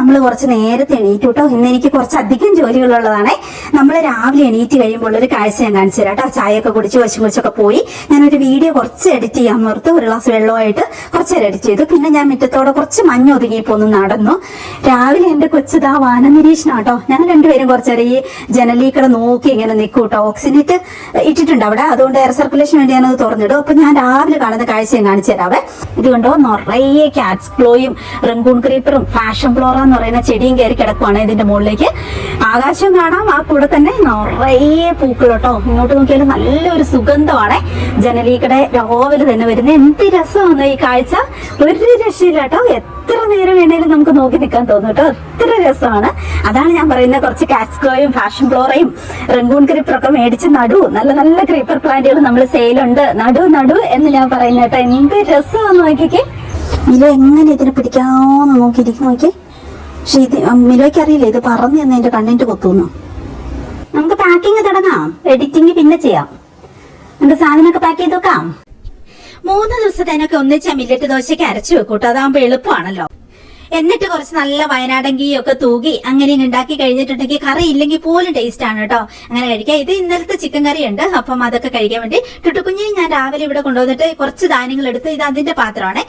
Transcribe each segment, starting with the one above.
നമ്മൾ കുറച്ച് നേരത്തെ എണീറ്റ് കേട്ടോ. ഇന്ന് എനിക്ക് കുറച്ചധികം ജോലികളുള്ളതാണേ. നമ്മൾ രാവിലെ എണീറ്റ് കഴിയുമ്പോൾ ഒരു കാഴ്ച ഞാൻ കാണിച്ചു തരാം കേട്ടോ. ചായയൊക്കെ കുടിച്ച് വശം കുറിച്ചൊക്കെ പോയി ഞാനൊരു വീഡിയോ കുറച്ച് എഡിറ്റ് ചെയ്യാൻ ഓർത്ത് ഒരു ഗ്ലാസ് വെള്ളമായിട്ട് കുറച്ച് നേരം എഡിറ്റ് ചെയ്തു. പിന്നെ ഞാൻ മുറ്റത്തോടെ കുറച്ച് മഞ്ഞ് ഒതുങ്ങിയപ്പോൾ ഒന്ന് നടന്നു. രാവിലെ എന്റെ കൊച്ചിതാ വാന നിരീക്ഷണം കേട്ടോ. ഞാൻ രണ്ടുപേരും കുറച്ചേരം ഈ ജനലീക്കടെ നോക്കി ഇങ്ങനെ നിൽക്കും കേട്ടോ. ഓക്സിജനേറ്റ് ഇട്ടിട്ടുണ്ട് അവിടെ, അതുകൊണ്ട് എയർ സർക്കുലേഷൻ വേണ്ടി ഞാനത് തുറന്നിടും. അപ്പൊ ഞാൻ രാവിലെ കാണുന്ന കാഴ്ച ഞാൻ കാണിച്ചു തരാവേ. ഇത് കണ്ടോ, നിറയെ കാറ്റ്സ് ക്ലോയും റംഗൂൺ ക്രീപ്പറും ഫാഷൻ ഫ്ലോറ എന്ന് പറയുന്ന ചെടിയും കയറി കിടക്കുവാണ് ഇതിന്റെ മുകളിലേക്ക്. ആകാശം കാണാം, ആ കൂടെ തന്നെ നിറയെ പൂക്കൾ കേട്ടോ. ഇങ്ങോട്ട് നോക്കിയാലും നല്ലൊരു സുഗന്ധമാണ്. ജനലീക്കടെ രാവിലെ തന്നെ വരുന്നത്. എന്ത് രസമാണ് ഈ കാഴ്ച, ഒരു രക്ഷയില്ല കേട്ടോ. എത്ര നേരം വേണേലും നമുക്ക് നോക്കി നിൽക്കാൻ തോന്നും കേട്ടോ. എത്ര രസമാണ്. അതാണ് ഞാൻ പറയുന്നത്, കുറച്ച് കാറ്റ്സ്ക്ലോയും ഫാഷൻ ഫ്ലോറയും റംഗൂൺ ക്രീപ്പറൊക്കെ മേടിച്ച് നടു. നല്ല നല്ല ക്രീപ്പർ പ്ലാന്റുകൾ നമ്മൾ സെയിലുണ്ട്, നടു എന്ന് ഞാൻ പറയുന്നത് കേട്ടോ. എന്ത് രസമാണെന്ന് നോക്കിക്കേ. മിലോ എങ്ങനെ ഇതിനെ പിടിക്കാമെന്ന് നോക്കിയിരിക്കും നോക്കി. പക്ഷെ ഇത് മിലോയ്ക്ക് അറിയില്ല ഇത് പറഞ്ഞു തന്നെ എന്റെ കണ്ണിന്റെ കൊത്തുന്നു. നമുക്ക് പാക്കിങ് തുടങ്ങാം, എഡിറ്റിംഗ് പിന്നെ ചെയ്യാം. നമുക്ക് സാധനമൊക്കെ പാക്ക് ചെയ്ത് വെക്കാം. 3 ദിവസത്തേനൊക്കെ ഒന്നിച്ചാ മില്ലറ്റ് ദോശയ്ക്ക് അരച്ചു വെക്കൂട്ടോ. അതാകുമ്പോ എളുപ്പമാണല്ലോ. എന്നിട്ട് കുറച്ച് നല്ല വയനാടൻ ഗീയൊക്കെ തൂകി അങ്ങനെ ഉണ്ടാക്കി കഴിഞ്ഞിട്ടുണ്ടെങ്കിൽ കറി ഇല്ലെങ്കിൽ പോലും ടേസ്റ്റ് ആണ് കേട്ടോ. അങ്ങനെ കഴിക്കാം. ഇത് ഇന്നലത്തെ ചിക്കൻ കറി ഉണ്ട്, അപ്പം അതൊക്കെ കഴിക്കാൻ വേണ്ടി ടുട്ടുകുഞ്ഞിനെ ഞാൻ രാവിലെ ഇവിടെ കൊണ്ടുവന്നിട്ട് കുറച്ച് ധാന്യങ്ങൾ എടുത്ത് ഇത് അതിന്റെ പാത്രമാണ്.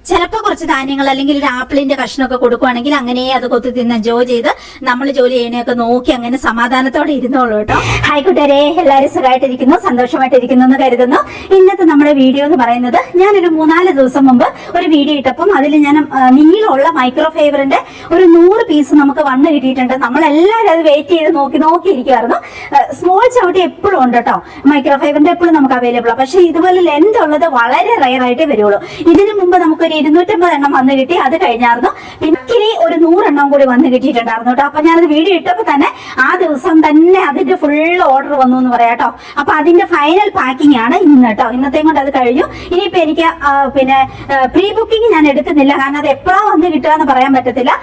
ചിലപ്പോൾ കുറച്ച് ധാന്യങ്ങൾ അല്ലെങ്കിൽ ഒരു ആപ്പിളിന്റെ കഷ്ണമൊക്കെ കൊടുക്കുവാണെങ്കിൽ അങ്ങനെ അത് കൊത്തി തിന്ന് എൻജോയ് ചെയ്ത് നമ്മൾ ജോലി ചെയ്യണയൊക്കെ നോക്കി അങ്ങനെ സമാധാനത്തോടെ ഇരുന്നോളൂ കേട്ടോ. ഹായ് കൂട്ടുകാരെ, എല്ലാവരും സുഖമായിട്ടിരിക്കുന്നു, സന്തോഷമായിട്ടിരിക്കുന്നു എന്ന് കരുതുന്നു. ഇന്നത്തെ നമ്മുടെ വീഡിയോ എന്ന് പറയുന്നത്, ഞാനൊരു 3-4 ദിവസം മുമ്പ് ഒരു വീഡിയോ ഇട്ടപ്പം അതിൽ ഞാൻ നീളമുള്ള മൈക്രോ ഫൈബറിന്റെ ഒരു 100 പീസ് നമുക്ക് വന്ന് കിട്ടിയിട്ടുണ്ട്. നമ്മളെല്ലാവരും അത് വെയിറ്റ് ചെയ്ത് നോക്കിയിരിക്കുമായിരുന്നു. സ്മോൾ ചവിട്ടി എപ്പോഴും ഉണ്ട് കേട്ടോ. മൈക്രോ ഫൈബറിന്റെ എപ്പോഴും നമുക്ക് അവൈലബിൾ ആണ്. പക്ഷെ ഇതുപോലെ ലെന്ത് ഉള്ളത് വളരെ റയർ ആയിട്ടേ വരുള്ളൂ. ഇതിനു മുമ്പ് നമുക്കൊരു 250 എണ്ണം വന്ന് കിട്ടി, അത് കഴിഞ്ഞായിരുന്നു. പിന്നെ ഒരു 100 എണ്ണം കൂടി വന്ന് കിട്ടിയിട്ടുണ്ടായിരുന്നു കേട്ടോ. അപ്പൊ ഞാനത് വീഡിയോ ഇട്ടപ്പോ തന്നെ ആ ദിവസം തന്നെ അതിന്റെ ഫുൾ ഓർഡർ വന്നു എന്ന് പറയാം കേട്ടോ. അപ്പൊ അതിന്റെ ഫൈനൽ പാക്കിംഗ് ആണ് ഇന്ന് കേട്ടോ. ഇന്നത്തെയും കൊണ്ട് അത് കഴിഞ്ഞു. ഇനിയിപ്പോ എനിക്ക് പിന്നെ പ്രീ ബുക്കിംഗ് ഞാൻ എടുക്കുന്നില്ല, കാരണം അത് എപ്പോഴാ വന്ന് കിട്ടുക എന്ന് പറയാൻ പറ്റത്തില്ല.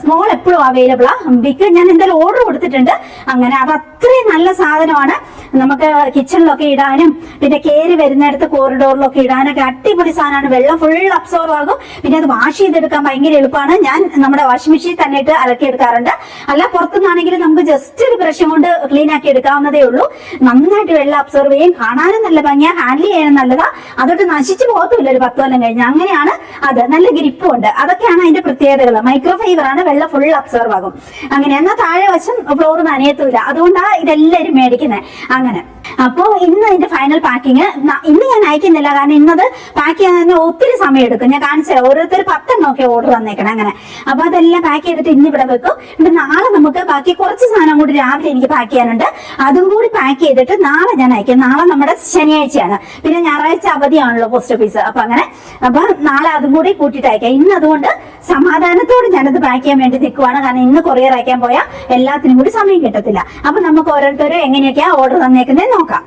സ്മോൾ എപ്പോഴും അവൈലബിൾ ആ. ബിഗ് ഞാൻ എന്തായാലും ഓർഡർ കൊടുത്തിട്ടുണ്ട്. അങ്ങനെ അത് അത്രയും നല്ല സാധനമാണ്. നമുക്ക് കിച്ചണിലൊക്കെ ഇടാനും പിന്നെ കയറി വരുന്നിടത്ത് കോറിഡോറിലൊക്കെ ഇടാനൊക്കെ അടിപൊളി സാധനമാണ്. വെള്ളം ഫുൾ അബ്സോർവ് ആകും. പിന്നെ അത് വാഷ് ചെയ്തെടുക്കാൻ ഭയങ്കര എളുപ്പമാണ്. ഞാൻ നമ്മുടെ വാഷിംഗ് മെഷീൻ തന്നെ ഇട്ട് അലക്കി എടുക്കാറുണ്ട്. അല്ല പുറത്തുനിന്നാണെങ്കിൽ നമുക്ക് ജസ്റ്റ് ഒരു ബ്രഷ് കൊണ്ട് ക്ലീൻ ആക്കി എടുക്കാവുന്നതേ ഉള്ളൂ. നന്നായിട്ട് വെള്ളം അബ്സോർവ് ചെയ്യും, കാണാനും നല്ല ഭംഗിയാ, ഹാൻഡിൽ ചെയ്യാനും നല്ലതാ. അതൊട്ട് നശിച്ചു പോകത്തില്ല ഒരു 10 കൊല്ലം കഴിഞ്ഞാൽ. അങ്ങനെയാണ് അത്. നല്ല ഗ്രിപ്പും ഉണ്ട്. അതൊക്കെയാണ് അതിന്റെ പ്രത്യേകതകൾ. മൈക്രോ ഫൈബർ ആണ്, വെള്ളം ഫുൾ അബ്സോർവ് ആകും. അങ്ങനെ എന്നാൽ താഴെ വശം ഫ്ലോർ നനയത്തില്ല. അതുകൊണ്ടാണ് ഇതെല്ലാവരും മേടിക്കുന്നത്. അങ്ങനെ അപ്പോ ഇന്ന് ഇതിന്റെ ഫൈനൽ പാക്കിങ് ഇന്ന് ഞാൻ അയക്കുന്നില്ല, കാരണം ഇന്നത് പാക്ക് ചെയ്യാൻ തന്നെ ഒത്തിരി സമയം എടുക്കും. ഞാൻ കാണിച്ചു തരാം. ഓരോരുത്തർ 10 എണ്ണം ഒക്കെ ഓർഡർ വന്നേക്കണം. അങ്ങനെ അപ്പൊ അതെല്ലാം പാക്ക് ചെയ്തിട്ട് ഇന്ന് ഇവിടെ വെക്കും. പിന്നെ നാളെ നമുക്ക് ബാക്കി കുറച്ച് സാധനം കൂടി രാവിലെ എനിക്ക് പാക്ക് ചെയ്യാനുണ്ട്. അതും കൂടി പാക്ക് ചെയ്തിട്ട് നാളെ ഞാൻ അയക്കും. നാളെ നമ്മുടെ ശനിയാഴ്ചയാണ്, പിന്നെ ഞായറാഴ്ച അവധിയാണല്ലോ പോസ്റ്റ് ഓഫീസ്. അപ്പൊ അങ്ങനെ അപ്പൊ നാളെ അതും കൂടി കൂട്ടിയിട്ട് അയക്കാം. ഇന്ന് അതുകൊണ്ട് സമാധാനത്തോട് ഞാനത് പാക്ക് ചെയ്യാൻ വേണ്ടി നിൽക്കുവാണ്. കാരണം ഇന്ന് കൊറിയർ അയക്കാൻ പോയാൽ എല്ലാത്തിനും കൂടി സമയം കിട്ടത്തില്ല. അപ്പൊ നമുക്ക് ഓരോരുത്തരും എങ്ങനെയൊക്കെയാ ഓർഡർ തന്നേക്കുന്നത് നോക്കാം.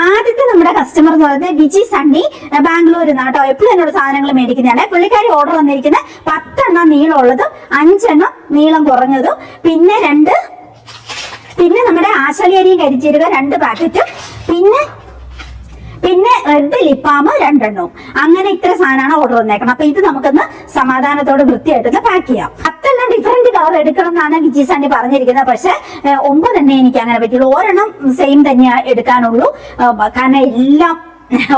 ആദ്യത്തെ നമ്മുടെ കസ്റ്റമർ എന്ന് പറയുന്നത് വിജി സണ്ണി, ബാംഗ്ലൂരിൽ നിന്ന് കേട്ടോ. എപ്പോഴും എന്നോട് സാധനങ്ങൾ മേടിക്കുന്നതാണ്. പുള്ളിക്കാരി ഓർഡർ വന്നിരിക്കുന്നത് 10 എണ്ണം നീളമുള്ളതും 5 എണ്ണം നീളം കുറഞ്ഞതും പിന്നെ നമ്മുടെ ആശാലി അരിയും കരിച്ചീരുക 2 പാക്കറ്റും പിന്നെ റെഡ് ലിപ്പാമ് 2 എണ്ണവും. അങ്ങനെ ഇത്ര സാധനമാണ് ഓർഡർ വന്നേക്കണം. അപ്പൊ ഇത് നമുക്കൊന്ന് സമാധാനത്തോടെ വൃത്തിയായിട്ടൊന്ന് പാക്ക് ചെയ്യാം. 10 എണ്ണം ഡിഫറെന്റ് കളർ എടുക്കണം എന്നാണ് വിജി സണ്ണി പറഞ്ഞിരിക്കുന്നത്. പക്ഷെ 9 തന്നെ എനിക്ക് അങ്ങനെ പറ്റുള്ളൂ. ഒരെണ്ണം സെയിം തന്നെ എടുക്കാനുള്ളൂ. കാരണം എല്ലാം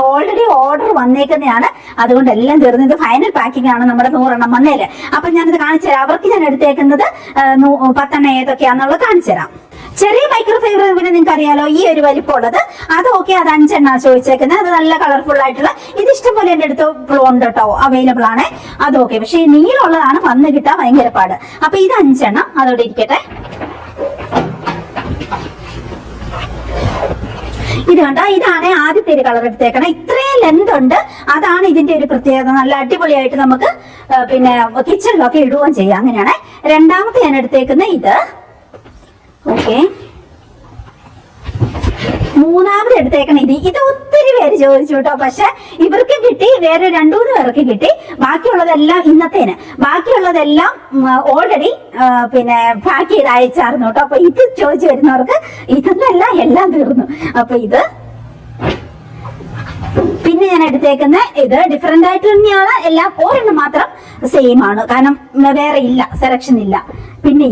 ഓൾറെഡി ഓർഡർ വന്നേക്കുന്നതാണ്. അതുകൊണ്ട് എല്ലാം തീർന്നു. ഇത് ഫൈനൽ പാക്കിംഗ് ആണ് നമ്മുടെ 100 എണ്ണം വന്നേല്. അപ്പൊ ഞാനിത് കാണിച്ചു തരാം. അവർക്ക് ഞാൻ എടുത്തേക്കുന്നത് 10 എണ്ണം ഏതൊക്കെയാന്നുള്ളത് കാണിച്ചു തരാം. ചെറിയ മൈക്രോ ഫൈബർ പിന്നെ നിങ്ങൾക്ക് അറിയാലോ, ഈ ഒരു വലിപ്പമുള്ളത് അത് ഓക്കെ. അത് 5 എണ്ണ ചോദിച്ചേക്കുന്നത്. അത് നല്ല കളർഫുൾ ആയിട്ടുള്ള ഇത് ഇഷ്ടംപോലെ എന്റെ അടുത്ത് ഉണ്ട് കേട്ടോ, അവൈലബിൾ ആണ്. അത് ഓക്കെ. പക്ഷെ ഈ നീളമുള്ളതാണ് വന്ന് കിട്ടാൻ ഭയങ്കര പാട്. അപ്പൊ ഇത് 5 എണ്ണം അതോടെ ഇരിക്കട്ടെ. ഇത് കണ്ട, ഇതാണ് ആദ്യത്തെ ഒരു കളർ എടുത്തേക്കണം. ഇത്രയും ലെന്ത് ഉണ്ട്. അതാണ് ഇതിന്റെ ഒരു പ്രത്യേകത. നല്ല അടിപൊളിയായിട്ട് നമുക്ക് പിന്നെ കിച്ചണിലൊക്കെ ഇടുകയും ചെയ്യാം. അങ്ങനെയാണ്. രണ്ടാമത്തെ ഞാൻ എടുത്തേക്കുന്ന ഇത് ഓക്കെ. മൂന്നാമത് എടുത്തേക്കണം ഇത് ഒത്തിരി പേര് ചോദിച്ചു കേട്ടോ. പക്ഷെ ഇവർക്ക് കിട്ടി, വേറെ 2-3 പേർക്ക് കിട്ടി. ബാക്കിയുള്ളതെല്ലാം ഇന്നത്തേന്, ബാക്കിയുള്ളതെല്ലാം ഓൾറെഡി പിന്നെ പാക്ക് ചെയ്ത് അയച്ചായിരുന്നു കേട്ടോ. അപ്പൊ ഇത് ചോദിച്ചു വരുന്നവർക്ക് ഇതൊന്നല്ല, എല്ലാം തീർന്നു. അപ്പൊ ഇത് പിന്നെ പിന്നെ ഞാൻ എടുത്തേക്കുന്ന ഇത് ഡിഫറെന്റ് ആയിട്ട് തന്നെയാണ്, എല്ലാം ഒരെണ്ണം മാത്രം സെയിം ആണ്, കാരണം വേറെ ഇല്ല, സെലക്ഷൻ ഇല്ല. പിന്നെ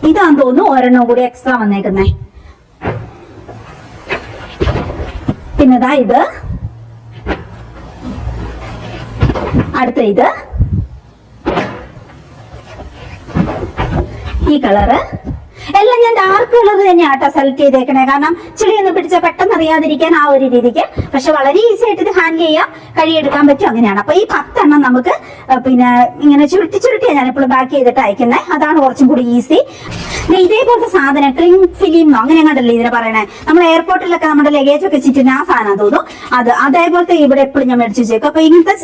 ഇതാന്ന് തോന്നുന്നു ഒരെണ്ണം കൂടി എക്സ്ട്രാ വന്നേക്കുന്നേ. പിന്നെതാ ഇത്, അടുത്ത ഇത്, ഈ കളറ് എല്ലാം ഞാൻ ഡാർക്ക് കളർ തന്നെയാട്ടോ സെലക്ട് ചെയ്തേക്കണേ, കാരണം ചെളിയൊന്നും പിടിച്ച പെട്ടെന്ന് അറിയാതിരിക്കാൻ ആ ഒരു രീതിക്ക്. പക്ഷെ വളരെ ഈസി ആയിട്ട് ഇത് ഹാൻഡിൽ ചെയ്യാം, കഴുകിയെടുക്കാൻ പറ്റും, അങ്ങനെയാണ്. അപ്പൊ ഈ 10 എണ്ണം നമുക്ക് പിന്നെ ഇങ്ങനെ ചുരുട്ടിയാണ് ഞാൻ എപ്പോഴും ബാക്ക് ചെയ്തിട്ട് അയക്കുന്നത്, അതാണ് കുറച്ചും കൂടി ഈസി. ഇതേപോലത്തെ സാധനം ക്ലിങ് ഫിലിം അങ്ങനെ കണ്ടല്ലേ ഇതിനെ പറയണേ, നമ്മൾ എയർപോർട്ടിലൊക്കെ നമ്മുടെ ലഗേജ് ഒക്കെ ചുറ്റുന്ന ആ സാധനം തോന്നും, അതേപോലത്തെ ഇവിടെ എപ്പോഴും ഞാൻ മേടിച്ചു വെച്ചേക്കും. അപ്പൊ ഇങ്ങനത്തെ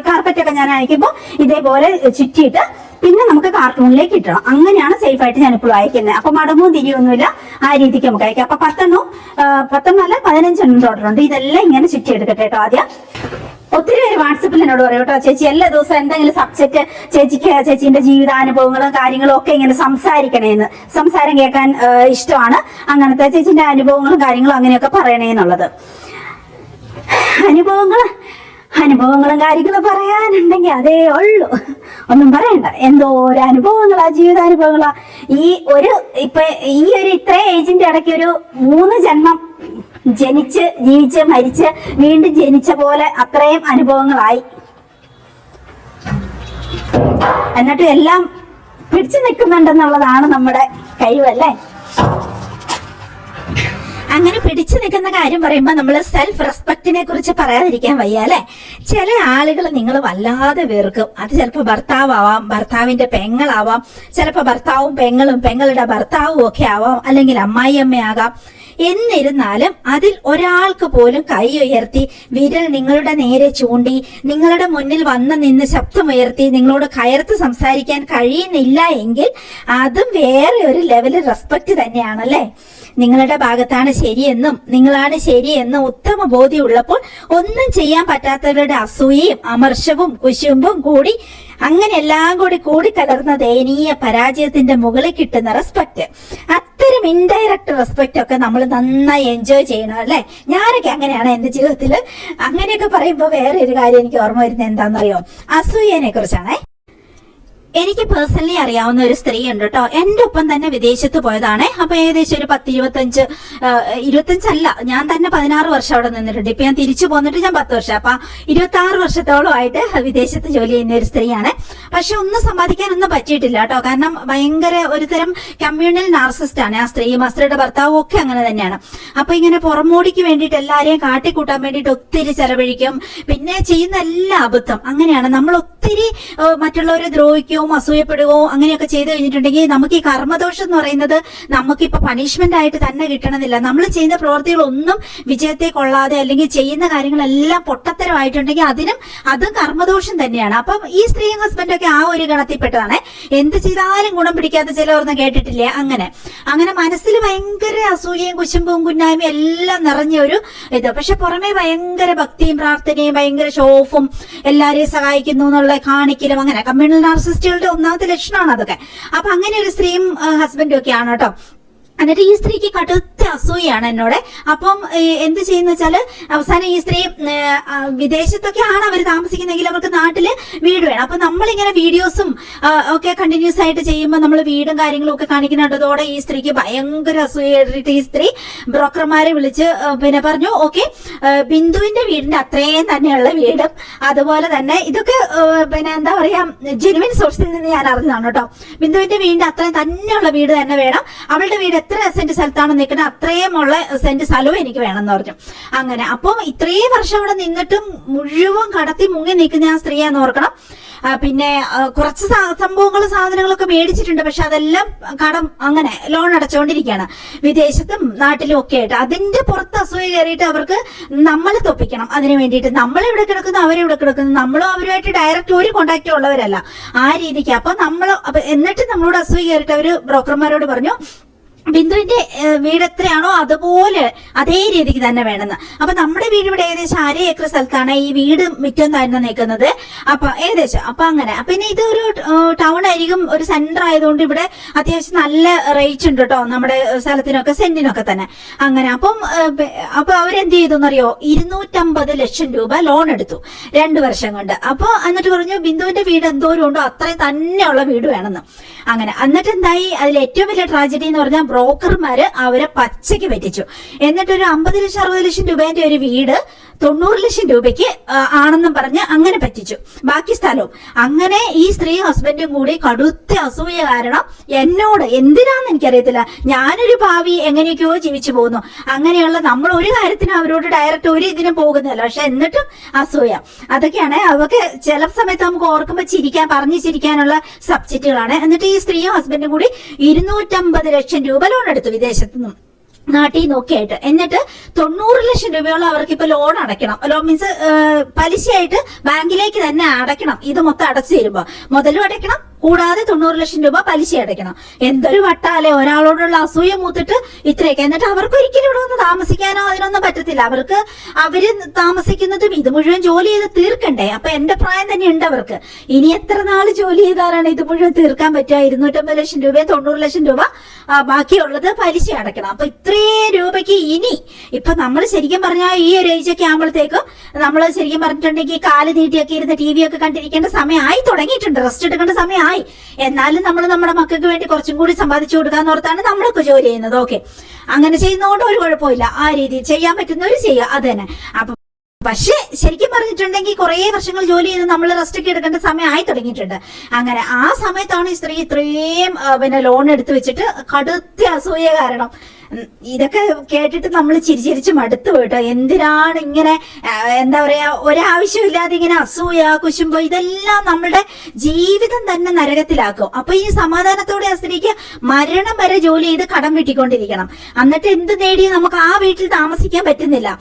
കാർപ്പറ്റ് ഒക്കെ ഞാൻ അയക്കുമ്പോൾ ഇതേപോലെ ചുറ്റിയിട്ട് പിന്നെ നമുക്ക് കാർട്ടൂണിലേക്ക് ഇട്ടണം, അങ്ങനെയാണ് സേഫ് ആയിട്ട് ഞാൻ ഇപ്പോഴും അയക്കുന്നത്. അപ്പൊ മടങ്ങും തിരിയൊന്നുമില്ല, ആ രീതിക്ക് നമുക്ക് അയക്കാം. അപ്പൊ 10 അല്ല 15 എണ്ണം ടോട്ടലുണ്ട്. ഇതെല്ലാം ഇങ്ങനെ ചുറ്റി എടുക്കട്ടെ കേട്ടോ. ആദ്യം ഒത്തിരി പേര് വാട്സപ്പിൽ എന്നോട് പറയും കേട്ടോ, ചേച്ചി എല്ലാ ദിവസവും എന്തെങ്കിലും സബ്ജക്ട് ചേച്ചിന്റെ ജീവിതാനുഭവങ്ങളും കാര്യങ്ങളും ഒക്കെ ഇങ്ങനെ സംസാരിക്കണേന്ന്, സംസാരം കേൾക്കാൻ ഇഷ്ടമാണ്, അങ്ങനത്തെ ചേച്ചിന്റെ അനുഭവങ്ങളും കാര്യങ്ങളും അങ്ങനെയൊക്കെ പറയണേന്നുള്ളത്. അനുഭവങ്ങളും കാര്യങ്ങളും പറയാനുണ്ടെങ്കിൽ അതേ ഉള്ളൂ, ഒന്നും പറയണ്ട. എന്തോ ഒരു അനുഭവങ്ങളാ, ജീവിതാനുഭവങ്ങളാ. ഈ ഒരു ഇത്രയും ഏജിന്റെ ഇടയ്ക്ക് ഒരു 3 ജന്മം ജനിച്ച് ജീവിച്ച് മരിച്ച് വീണ്ടും ജനിച്ച പോലെ അത്രയും അനുഭവങ്ങളായി. എന്നിട്ട് എല്ലാം പിടിച്ചു നിൽക്കുന്നുണ്ടെന്നുള്ളതാണ് നമ്മുടെ കഴിവല്ലേ. അങ്ങനെ പിടിച്ചു നിൽക്കുന്ന കാര്യം പറയുമ്പോൾ നമ്മൾ സെൽഫ് റെസ്പെക്റ്റിനെ കുറിച്ച് പറയാതിരിക്കാൻ വയ്യ അല്ലെ. ചില ആളുകൾ നിങ്ങൾ വല്ലാതെ വെറുക്കും. അത് ചിലപ്പോൾ ഭർത്താവാം, ഭർത്താവിന്റെ പെങ്ങളാവാം, ചിലപ്പോൾ ഭർത്താവും പെങ്ങളും പെങ്ങളുടെ ഭർത്താവും ഒക്കെ ആവാം, അല്ലെങ്കിൽ അമ്മായിയമ്മയാകാം. എന്നിരുന്നാലും അതിൽ ഒരാൾക്ക് പോലും കൈ ഉയർത്തി വിരൽ നിങ്ങളുടെ നേരെ ചൂണ്ടി നിങ്ങളുടെ മുന്നിൽ വന്ന് നിന്ന് ശബ്ദമുയർത്തി നിങ്ങളോട് കയർത്ത് സംസാരിക്കാൻ കഴിയുന്നില്ല എങ്കിൽ അതും വേറെ ഒരു ലെവലിൽ റെസ്പെക്ട് തന്നെയാണല്ലേ. നിങ്ങളുടെ ഭാഗത്താണ് ശരിയെന്നും നിങ്ങളാണ് ശരിയെന്നും ഉത്തമ ബോധ്യമുള്ളപ്പോൾ ഒന്നും ചെയ്യാൻ പറ്റാത്തവരുടെ അസൂയയും അമർഷവും കുശുമ്പും കൂടി അങ്ങനെ എല്ലാം കൂടി കലർന്ന ദയനീയ പരാജയത്തിന്റെ മുകളിൽ കിട്ടുന്ന റെസ്പെക്ട്, അത്തരം ഇൻഡയറക്റ്റ് റെസ്പെക്ട് ഒക്കെ നമ്മൾ നന്നായി എൻജോയ് ചെയ്യണം അല്ലെ. ഞാനൊക്കെ അങ്ങനെയാണ് എന്റെ ജീവിതത്തിൽ. അങ്ങനെയൊക്കെ പറയുമ്പോൾ വേറെ ഒരു കാര്യം എനിക്ക് ഓർമ്മ വരുന്നത് എന്താണെന്നറിയോ, അസൂയനെ കുറിച്ചാണേ. എനിക്ക് പേഴ്സണലി അറിയാവുന്ന ഒരു സ്ത്രീ ഉണ്ട് കേട്ടോ, എന്റെ ഒപ്പം തന്നെ വിദേശത്ത് പോയതാണ്. അപ്പൊ ഏകദേശം ഒരു 25 ഞാൻ തന്നെ 16 വർഷം അവിടെ നിന്നിട്ടുണ്ട്. ഇപ്പൊ ഞാൻ തിരിച്ചു പോന്നിട്ട് ഞാൻ 10 വർഷം, അപ്പൊ 26 വർഷത്തോളമായിട്ട് വിദേശത്ത് ജോലി ചെയ്യുന്ന ഒരു സ്ത്രീയാണ്. പക്ഷെ ഒന്നും സമ്പാദിക്കാനൊന്നും പറ്റിയിട്ടില്ല കേട്ടോ, കാരണം ഭയങ്കര ഒരു തരം കമ്മ്യൂണൽ നാർസിസ്റ്റ് ആണ് ആ സ്ത്രീയും, ആ സ്ത്രീയുടെ ഭർത്താവും ഒക്കെ അങ്ങനെ തന്നെയാണ്. അപ്പൊ ഇങ്ങനെ പുറമോടിക്ക് വേണ്ടിയിട്ട് എല്ലാരെയും കാട്ടിക്കൂട്ടാൻ വേണ്ടിയിട്ട് ഒത്തിരി ചെലവഴിക്കും, പിന്നെ ചെയ്യുന്ന എല്ലാ അബദ്ധം അങ്ങനെയാണ്. നമ്മൾ ഒത്തിരി മറ്റുള്ളവരെ ദ്രോഹിക്കും, അസൂയപ്പെടുകയോ അങ്ങനെയൊക്കെ ചെയ്തു കഴിഞ്ഞിട്ടുണ്ടെങ്കിൽ നമുക്ക് ഈ കർമ്മദോഷം എന്ന് പറയുന്നത് നമുക്കിപ്പോ പണിഷ്മെന്റ് ആയിട്ട് തന്നെ കിട്ടണമെന്നില്ല. നമ്മൾ ചെയ്യുന്ന പ്രവൃത്തികളൊന്നും വിജയത്തെ കൊള്ളാതെ അല്ലെങ്കിൽ ചെയ്യുന്ന കാര്യങ്ങളെല്ലാം പൊട്ടത്തരമായിട്ടുണ്ടെങ്കിൽ അതും കർമ്മദോഷം തന്നെയാണ്. അപ്പം ഈ സ്ത്രീയും ഹസ്ബൻഡും ഒക്കെ ആ ഒരു ഗണത്തിൽപ്പെട്ടതാണ്. എന്ത് ചെയ്താലും ഗുണം പിടിക്കാത്ത ചിലവർന്ന് കേട്ടിട്ടില്ലേ, അങ്ങനെ മനസ്സിൽ ഭയങ്കര അസൂയയും കുശുമ്പും കുന്നായ്മയും എല്ലാം നിറഞ്ഞ ഒരു ഇത്. പക്ഷെ പുറമെ ഭയങ്കര ഭക്തിയും പ്രാർത്ഥനയും ഭയങ്കര ഷോഫും എല്ലാരെയും സഹായിക്കുന്നു എന്നുള്ള കാണിക്കലും, അങ്ങനെ കമ്മ്യൂണൽ നാർസിസ്റ്റുകളുടെ ഒന്നാമത്തെ ലക്ഷണമാണ് അതൊക്കെ. അപ്പൊ അങ്ങനെ ഒരു സ്ത്രീയും ഹസ്ബൻഡും ഒക്കെയാണ് കേട്ടോ. എന്നിട്ട് ഈ സ്ത്രീക്ക് കടുത്ത അസൂയാണ് എന്നോട്. അപ്പം എന്ത് ചെയ്യുന്ന വെച്ചാല് അവസാനം ഈ സ്ത്രീ വിദേശത്തൊക്കെ ആണ് അവർ താമസിക്കുന്നെങ്കിൽ അവർക്ക് നാട്ടില് വീട് വേണം. അപ്പൊ നമ്മളിങ്ങനെ വീഡിയോസും ഒക്കെ കണ്ടിന്യൂസ് ആയിട്ട് ചെയ്യുമ്പോൾ നമ്മൾ വീടും കാര്യങ്ങളും ഒക്കെ കാണിക്കുന്നുണ്ടതോടെ ഈ സ്ത്രീക്ക് ഭയങ്കര അസൂയായിട്ട് ഈ സ്ത്രീ ബ്രോക്കർമാരെ വിളിച്ച് പിന്നെ പറഞ്ഞു, ഓക്കെ ബിന്ദുവിന്റെ വീടിന്റെ അത്രയും തന്നെയുള്ള വീടും അതുപോലെ തന്നെ ഇതൊക്കെ പിന്നെ എന്താ പറയാ ജെനുവിൻ സോഴ്സിൽ നിന്ന് ഞാൻ അറിഞ്ഞതാണ് കേട്ടോ. ബിന്ദുവിന്റെ വീടിന്റെ അത്രയും തന്നെയുള്ള വീട് തന്നെ വേണം, അവളുടെ വീട് എത്ര സെന്റ് സ്ഥലത്താണ് നിൽക്കുന്നത് അത്രയും ഉള്ള സെന്റ് സ്ഥലവും എനിക്ക് വേണമെന്ന് പറഞ്ഞു. അങ്ങനെ അപ്പം ഇത്രയും വർഷം അവിടെ നിന്നിട്ടും മുഴുവൻ കടത്തി മുങ്ങി നിൽക്കുന്ന ആ സ്ത്രീയാന്ന് ഓർക്കണം. പിന്നെ കുറച്ച് സംഭവങ്ങളും സാധനങ്ങളൊക്കെ മേടിച്ചിട്ടുണ്ട്, പക്ഷെ അതെല്ലാം കടം അങ്ങനെ ലോൺ അടച്ചുകൊണ്ടിരിക്കുകയാണ് വിദേശത്തും നാട്ടിലും ഒക്കെ ആയിട്ട്. അതിന്റെ പുറത്ത് അസൂയ കയറിയിട്ട് അവർക്ക് നമ്മളെ തൊപ്പിക്കണം. അതിനു വേണ്ടിയിട്ട് നമ്മളെവിടെ കിടക്കുന്നു അവരെവിടെ കിടക്കുന്നു, നമ്മളും അവരുമായിട്ട് ഡയറക്റ്റ് ഒരു കോണ്ടാക്റ്റും ഉള്ളവരല്ല ആ രീതിക്ക്. അപ്പൊ എന്നിട്ട് നമ്മളോട് അസൂയ കയറിയിട്ട് അവര് ബ്രോക്കർമാരോട് പറഞ്ഞു, ബിന്ദുവിന്റെ വീട് എത്രയാണോ അതുപോലെ അതേ രീതിക്ക് തന്നെ വേണമെന്ന്. അപ്പൊ നമ്മുടെ വീട് ഇവിടെ ഏകദേശം 1/2 ഏക്കർ സ്ഥലത്താണ് ഈ വീട് മുറ്റം തന്നെ നിൽക്കുന്നത്. അപ്പൊ ഏകദേശം അപ്പൊ അങ്ങനെ പിന്നെ ഇതൊരു ടൗൺ ആയിരിക്കും, ഒരു സെന്റർ ആയതുകൊണ്ട് ഇവിടെ അത്യാവശ്യം നല്ല റേറ്റ് ഉണ്ട് കേട്ടോ നമ്മുടെ സ്ഥലത്തിനൊക്കെ, സെന്റിനൊക്കെ തന്നെ. അങ്ങനെ അപ്പൊ അവരെന്ത് ചെയ്തെന്നറിയോ, 250 ലക്ഷം രൂപ ലോൺ എടുത്തു 2 വർഷം കൊണ്ട്. അപ്പൊ എന്നിട്ട് പറഞ്ഞു ബിന്ദുവിന്റെ വീട് എന്തോരം ഉണ്ടോ അത്രയും തന്നെയുള്ള വീട് വേണമെന്ന്. അങ്ങനെ എന്നിട്ട് എന്തായി, അതിൽ ഏറ്റവും വലിയ ട്രാജഡി എന്ന് പറഞ്ഞാൽ ബ്രോക്കർമാര് അവരെ പച്ചയ്ക്ക് പറ്റിച്ചു. എന്നിട്ടൊരു 50 ലക്ഷം 60 ലക്ഷം രൂപേന്റെ ഒരു വീട് 90 ലക്ഷം രൂപയ്ക്ക് ആണെന്നും പറഞ്ഞ് അങ്ങനെ പറ്റിച്ചു, ബാക്കി സ്ഥലവും. അങ്ങനെ ഈ സ്ത്രീ ഹസ്ബൻഡും കൂടി കടുത്ത അസൂയ കാരണം എന്നോട്, എന്തിനാന്ന് എനിക്കറിയത്തില്ല, ഞാനൊരു ഭാവി എങ്ങനെയൊക്കെയോ ജീവിച്ചു പോകുന്നു. അങ്ങനെയുള്ള നമ്മൾ ഒരു കാര്യത്തിനും അവരോട് ഡയറക്റ്റ് ഒരു ഇതിനും പോകുന്നില്ല, പക്ഷെ എന്നിട്ടും അസൂയ. അതൊക്കെയാണ് അവർക്ക് ചില സമയത്ത് നമുക്ക് ഓർക്കുമ്പോൾ പറഞ്ഞു ചിരിക്കാനുള്ള സബ്ജക്റ്റുകളാണ്. എന്നിട്ട് ഈ സ്ത്രീയും ഹസ്ബൻഡും കൂടി 250 ലക്ഷം രൂപ ലോൺ എടുത്തു വിദേശത്തു നിന്നും, നാട്ടിൽ നോക്കിയായിട്ട്. എന്നിട്ട് 90 ലക്ഷം രൂപയോളം അവർക്ക് ഇപ്പൊ ലോൺ അടയ്ക്കണം. മീൻസ് പലിശയായിട്ട് ബാങ്കിലേക്ക് തന്നെ അടയ്ക്കണം. ഇത് മൊത്തം അടച്ചു തരുമ്പോ മുതലും അടയ്ക്കണം, കൂടാതെ 90 ലക്ഷം രൂപ പലിശ അടയ്ക്കണം. എന്തൊരു വട്ടാലേ, ഒരാളോടുള്ള അസൂയ മൂത്തിട്ട് ഇത്രയൊക്കെ. എന്നിട്ട് അവർക്ക് ഒരിക്കലും ഇവിടെ വന്ന് താമസിക്കാനോ അതിനൊന്നും പറ്റത്തില്ല. അവര് താമസിക്കുന്നതും ഇത് മുഴുവൻ ജോലി ചെയ്ത് തീർക്കണ്ടേ. അപ്പൊ എന്റെ പ്രായം തന്നെ ഉണ്ട് അവർക്ക്. ഇനി എത്ര നാള് ജോലി ചെയ്താലാണ് ഇത് മുഴുവൻ തീർക്കാൻ പറ്റുക? 250 ലക്ഷം രൂപയും 90 ലക്ഷം രൂപ ബാക്കിയുള്ളത് പലിശ അടയ്ക്കണം. അപ്പൊ ഇത്രയും രൂപയ്ക്ക് ഇപ്പൊ നമ്മൾ ശരിക്കും പറഞ്ഞാൽ ഈ ഒരു ഏജൊക്കെ ആകുമ്പോഴത്തേക്കും നമ്മൾ ശരിക്കും പറഞ്ഞിട്ടുണ്ടെങ്കിൽ കാല് നീട്ടിയൊക്കെ ഇരുന്ന് TV ഒക്കെ കണ്ടിരിക്കേണ്ട സമയമായി തുടങ്ങിയിട്ടുണ്ട്, റെസ്റ്റ് എടുക്കേണ്ട സമയമായി. എന്നാലും നമ്മൾ നമ്മുടെ മക്കൾക്ക് വേണ്ടി കുറച്ചും കൂടി സമ്പാദിച്ചു കൊടുക്കാന്ന് ഓർത്താണ് നമ്മളൊക്കെ ജോലി ചെയ്യുന്നത്. ഓക്കെ, അങ്ങനെ ചെയ്യുന്നതുകൊണ്ട് ഒരു കുഴപ്പമില്ല. ആ രീതിയിൽ ചെയ്യാൻ പറ്റുന്നവർ ചെയ്യുക, അത് തന്നെ. അപ്പൊ പക്ഷെ ശരിക്കും പറഞ്ഞിട്ടുണ്ടെങ്കിൽ കുറെ വർഷങ്ങൾ ജോലി ചെയ്ത് നമ്മൾ റെസ്റ്റ് ഒക്കെ എടുക്കേണ്ട സമയമായി തുടങ്ങിയിട്ടുണ്ട്. അങ്ങനെ ആ സമയത്താണ് ഈ സ്ത്രീ ഇത്രയും ലോൺ എടുത്തു വെച്ചിട്ട് കടുത്ത അസൂയ കാരണം. ഇതൊക്കെ കേട്ടിട്ട് നമ്മൾ ചിരിച്ചിരിച്ച് മടുത്തു പോയിട്ടോ. എന്തിനാണ് ഇങ്ങനെ എന്താ പറയാ, ഒരാവശ്യമില്ലാതെ ഇങ്ങനെ അസൂയ കുശുമ്പോ ഇതെല്ലാം നമ്മുടെ ജീവിതം തന്നെ നരകത്തിലാക്കും. അപ്പൊ ഈ സമാധാനത്തോടെ ആ സ്ത്രീക്ക് മരണം വരെ ജോലി ചെയ്ത് കടം വീട്ടിക്കൊണ്ടിരിക്കണം. എന്നിട്ട് എന്ത് നേടി നമുക്ക് ആ വീട്ടിൽ താമസിക്കാൻ പറ്റുന്നില്ല,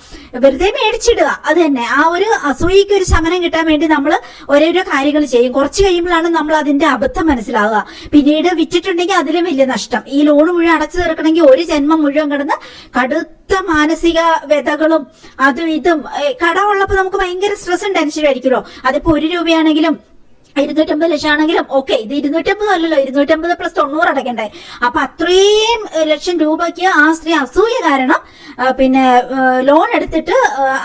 വെറുതെ മേടിച്ചിടുക. അത് തന്നെ ആ ഒരു അസൂയക്ക് ഒരു ശമനം കിട്ടാൻ വേണ്ടി നമ്മൾ ഓരോരോ കാര്യങ്ങൾ ചെയ്യും. കുറച്ച് കഴിയുമ്പോഴാണ് നമ്മൾ അതിന്റെ അബദ്ധം മനസ്സിലാവുക. പിന്നീട് വിറ്റിട്ടുണ്ടെങ്കിൽ അതിലും വലിയ നഷ്ടം. ഈ ലോൺ മുഴുവൻ അടച്ചു തീർക്കണമെങ്കിൽ ഒരു ജന്മം മുഴുവൻ കിടന്ന് കടുത്ത മാനസിക വ്യതകളും അതും ഇതും. കടമുള്ളപ്പോ നമുക്ക് ഭയങ്കര സ്ട്രെസ്സും ടെൻഷനും ആയിരിക്കുമല്ലോ. അതിപ്പോ 1 രൂപയാണെങ്കിലും 250 ലക്ഷം ആണെങ്കിലും ഓക്കെ, ഇത് 250 അല്ലല്ലോ, 250 + 90 അടയ്ക്കണ്ടേ. അപ്പൊ അത്രയും ലക്ഷം രൂപയ്ക്ക് ആ സ്ത്രീ അസൂയ കാരണം ലോൺ എടുത്തിട്ട്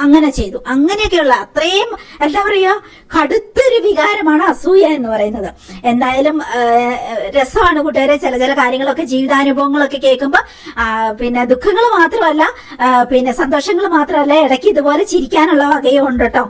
അങ്ങനെ ചെയ്തു. അങ്ങനെയൊക്കെയുള്ള അത്രയും എന്താ പറയാ, കടുത്തൊരു വികാരമാണ് അസൂയ എന്ന് പറയുന്നത്. എന്തായാലും രസമാണ് കൂട്ടുകാരെ, ചില കാര്യങ്ങളൊക്കെ ജീവിതാനുഭവങ്ങളൊക്കെ കേൾക്കുമ്പോ ദുഃഖങ്ങൾ മാത്രമല്ല സന്തോഷങ്ങൾ മാത്രമല്ല, ഇടയ്ക്ക് ഇതുപോലെ ചിരിക്കാനുള്ള വകയും ഉണ്ട് കേട്ടോ.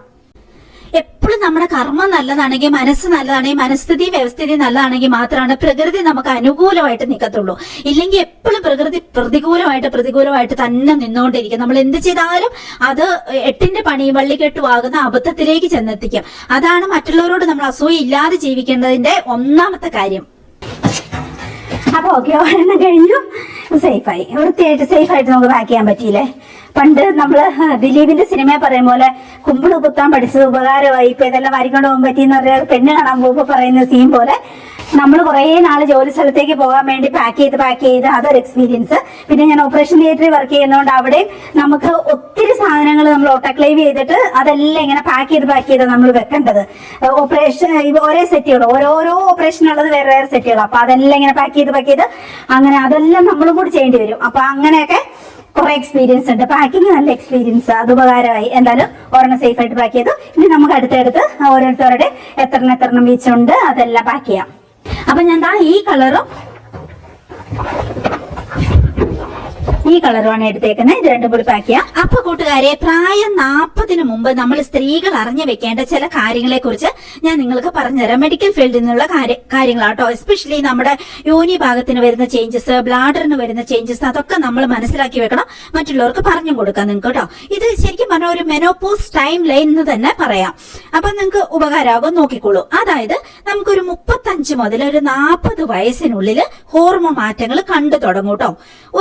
എപ്പോഴും നമ്മുടെ കർമ്മം നല്ലതാണെങ്കിൽ, മനസ്സ് നല്ലതാണെങ്കിൽ, മനസ്ഥിതി വ്യവസ്ഥിതി നല്ലതാണെങ്കിൽ മാത്രമാണ് പ്രകൃതി നമുക്ക് അനുകൂലമായിട്ട് നിൽക്കത്തുള്ളൂ. ഇല്ലെങ്കിൽ എപ്പോഴും പ്രകൃതി പ്രതികൂലമായിട്ട് തന്നെ നിന്നുകൊണ്ടിരിക്കും. നമ്മൾ എന്ത് ചെയ്താലും അത് 8ന്റെ പണി വള്ളിക്കെട്ടുവാകുന്ന അബദ്ധത്തിലേക്ക് ചെന്നെത്തിക്കും. അതാണ് മറ്റുള്ളവരോട് നമ്മൾ അസൂയ ഇല്ലാതെ ജീവിക്കേണ്ടതിന്റെ ഒന്നാമത്തെ കാര്യം. അപ്പൊ ഓക്കെ, ഒരെണ്ണം കഴിഞ്ഞു, സേഫായി, വൃത്തിയായിട്ട് സേഫായിട്ട് നമുക്ക് പാക്ക് ചെയ്യാൻ പറ്റിയില്ലേ. പണ്ട് നമ്മള് ദിലീപിന്റെ സിനിമയെ പറയും പോലെ കുമ്പിള് കുത്താൻ പഠിച്ചത് ഉപകാരമായി, ഇപ്പൊ ഇതെല്ലാം വാരിക്കൊണ്ട് പോകാൻ പറ്റിയെന്ന് പറഞ്ഞാൽ പെണ്ണ് കാണാൻ പോകുമ്പോ പറയുന്ന സീൻ പോലെ നമ്മൾ കുറെ നാള് ജോലി സ്ഥലത്തേക്ക് പോകാൻ വേണ്ടി പാക്ക് ചെയ്ത് അതൊരു എക്സ്പീരിയൻസ്. പിന്നെ ഞാൻ ഓപ്പറേഷൻ തിയേറ്ററിൽ വർക്ക് ചെയ്യുന്നതുകൊണ്ട് അവിടെ നമുക്ക് ഒത്തിരി സാധനങ്ങൾ നമ്മൾ ഓട്ടോക്ലേവ് ചെയ്തിട്ട് അതെല്ലാം ഇങ്ങനെ പാക്ക് ചെയ്ത് നമ്മൾ വെക്കേണ്ടത്. ഓപ്പറേഷൻ ഒരേ സെറ്റുകൾ, ഓരോരോ ഓപ്പറേഷൻ ഉള്ളത് വേറെ സെറ്റുകൾ. അപ്പൊ അതെല്ലാം ഇങ്ങനെ പാക്ക് ചെയ്ത് അങ്ങനെ അതെല്ലാം നമ്മളും കൂടി ചെയ്യേണ്ടി വരും. അപ്പൊ അങ്ങനെയൊക്കെ കുറെ എക്സ്പീരിയൻസ് ഉണ്ട്. പാക്കിങ് നല്ല എക്സ്പീരിയൻസ്, അത് ഉപകാരമായി. എന്തായാലും ഒരെണ്ണം സേഫ് ആയിട്ട് പാക്ക് ചെയ്തു. ഇനി നമുക്ക് അടുത്തടുത്ത് ഓരോരുത്തരുടെ എത്ര വീച്ചുണ്ട് അതെല്ലാം പാക്ക് ചെയ്യാം. അപ്പൊ ഞാൻ ഈ കളറും ഈ കളറുമാണ് എടുത്തേക്കുന്നത്. ഇത് രണ്ടും കൂടി പാക്ക് ചെയ്യാം. അപ്പൊ കൂട്ടുകാരെ, പ്രായം 40-ന് മുമ്പ് നമ്മൾ സ്ത്രീകൾ അറിഞ്ഞു വെക്കേണ്ട ചില കാര്യങ്ങളെ കുറിച്ച് ഞാൻ നിങ്ങൾക്ക് പറഞ്ഞുതരാം. മെഡിക്കൽ ഫീൽഡിൽ നിന്നുള്ള കാര്യങ്ങളാട്ടോ. എസ്പെഷ്യലി നമ്മുടെ യോനി ഭാഗത്തിന് വരുന്ന ചേഞ്ചസ്, ബ്ലാഡറിന് വരുന്ന ചേഞ്ചസ്, അതൊക്കെ നമ്മൾ മനസ്സിലാക്കി വെക്കണം, മറ്റുള്ളവർക്ക് പറഞ്ഞു കൊടുക്കാം നിങ്ങൾക്ക് കേട്ടോ. ഇത് ശരിക്കും പറഞ്ഞ ഒരു മെനോപോസ് ടൈം ലൈൻ എന്ന് തന്നെ പറയാം. അപ്പൊ നിങ്ങൾക്ക് ഉപകാരമാകും, നോക്കിക്കോളൂ. അതായത് നമുക്കൊരു 35 മുതൽ ഒരു 40 വയസ്സിനുള്ളിൽ ഹോർമോൺ മാറ്റങ്ങൾ കണ്ടു തുടങ്ങും കേട്ടോ.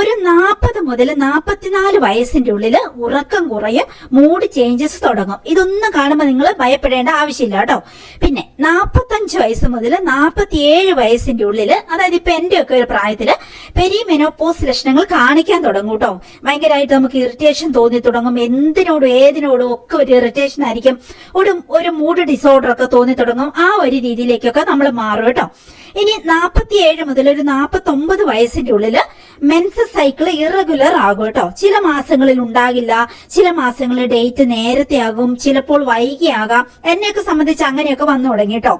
ഒരു 40 മുതൽ 44 വയസ്സിന്റെ ഉള്ളിൽ ഉറക്കം കുറയും, മൂഡ് ചേഞ്ചസ് തുടങ്ങും. ഇതൊന്നും കാണുമ്പോൾ നിങ്ങൾ ഭയപ്പെടേണ്ട ആവശ്യമില്ല കേട്ടോ. പിന്നെ 45 35 വയസ്സ് മുതൽ 47 വയസ്സിന്റെ ഉള്ളില്, അതായത് ഇപ്പൊ എന്റെ ഒക്കെ ഒരു പ്രായത്തില് പെരിമെനോപോസ് ലക്ഷണങ്ങൾ കാണിക്കാൻ തുടങ്ങും കേട്ടോ. ഭയങ്കരമായിട്ട് നമുക്ക് ഇറിറ്റേഷൻ തോന്നി തുടങ്ങും, എന്തിനോടും ഏതിനോടും ഒക്കെ ഒരു ഇറിറ്റേഷൻ ആയിരിക്കും, ഒരു മൂഡ് ഡിസോർഡർ ഒക്കെ തോന്നി തുടങ്ങും. ആ ഒരു രീതിയിലേക്കൊക്കെ നമ്മൾ മാറും കേട്ടോ. ഇനി 47 മുതൽ ഒരു 49 വയസ്സിന്റെ ഉള്ളില് മെൻസസ് സൈക്കിൾ ഇറഗുലർ ആകും കേട്ടോ. ചില മാസങ്ങളിൽ ഉണ്ടാകില്ല, ചില മാസങ്ങളിൽ ഡേറ്റ് നേരത്തെ ആകും, ചിലപ്പോൾ വൈകിയാകാം. എന്നെയൊക്കെ സംബന്ധിച്ച് അങ്ങനെയൊക്കെ വന്നു തുടങ്ങി കേട്ടോ.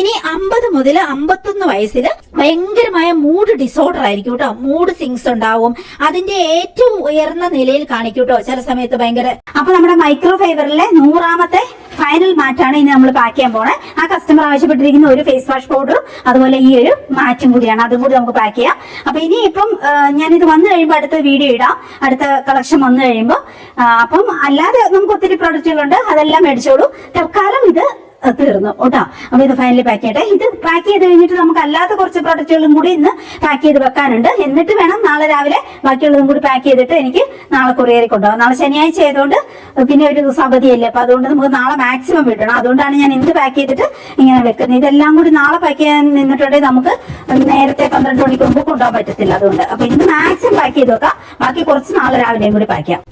ഇനി 50 മുതൽ 51 വയസ്സിൽ ഭയങ്കരമായ മൂഡ് ഡിസോർഡർ ആയിരിക്കും കേട്ടോ. മൂഡ് സിങ്സ് ഉണ്ടാവും, അതിന്റെ ഏറ്റവും ഉയർന്ന നിലയിൽ കാണിക്കും കേട്ടോ ചില സമയത്ത് ഭയങ്കര. അപ്പൊ നമ്മുടെ മൈക്രോ ഫൈബറിലെ 100ാമത്തെ ഫൈനൽ മാറ്റാണ് ഇനി നമ്മൾ പാക്ക് ചെയ്യാൻ പോണേ. ആ കസ്റ്റമർ ആവശ്യപ്പെട്ടിരിക്കുന്ന ഒരു ഫേസ് വാഷ് പൗഡറും അതുപോലെ ഈ ഒരു മാറ്റും കൂടിയാണ്, അതും കൂടി നമുക്ക് പാക്ക് ചെയ്യാം. അപ്പൊ ഇനി ഇപ്പം ഞാനിത് വന്നു കഴിയുമ്പോൾ അടുത്ത വീഡിയോ ഇടാം, അടുത്ത കളക്ഷൻ വന്നു കഴിയുമ്പോൾ. അപ്പം അല്ലാതെ നമുക്ക് ഒത്തിരി പ്രൊഡക്റ്റുകളുണ്ട്, അതെല്ലാം മേടിച്ചോളൂ. തൽക്കാലം ഇത് തീർന്നു കേട്ടോ. അപ്പൊ ഇത് ഫൈനലി പാക്ക് ചെയ്യട്ടെ. ഇത് പാക്ക് ചെയ്ത് കഴിഞ്ഞിട്ട് നമുക്ക് അല്ലാത്ത കുറച്ച് പ്രൊഡക്റ്റുകളും കൂടി ഇന്ന് പാക്ക് ചെയ്ത് വെക്കാനുണ്ട്. എന്നിട്ട് വേണം നാളെ രാവിലെ ബാക്കിയുള്ളതും കൂടി പാക്ക് ചെയ്തിട്ട് എനിക്ക് നാളെ കൊറിയറിൽ കൊണ്ടുപോകാം. നാളെ ശനിയാഴ്ച ആയതുകൊണ്ട് പിന്നെ ഒരു ദിവസം അവധിയല്ലേ, അപ്പൊ അതുകൊണ്ട് നമുക്ക് നാളെ മാക്സിമം വിടണം. അതുകൊണ്ടാണ് ഞാൻ ഇന്ന് പാക്ക് ചെയ്തിട്ട് ഇങ്ങനെ വെക്കുന്നത്. ഇതെല്ലാം കൂടി നാളെ പാക്ക് ചെയ്യാൻ നിന്നിട്ടുണ്ടെങ്കിൽ നമുക്ക് നേരത്തെ 12 മണിക്ക് മുമ്പ് കൊണ്ടുപോകാൻ പറ്റത്തില്ല. അതുകൊണ്ട് അപ്പൊ ഇന്ന് മാക്സിമം പാക്ക് ചെയ്ത് വെക്കാം, ബാക്കി കുറച്ച് നാളെ രാവിലെയും കൂടി പാക്ക് ചെയ്യാം.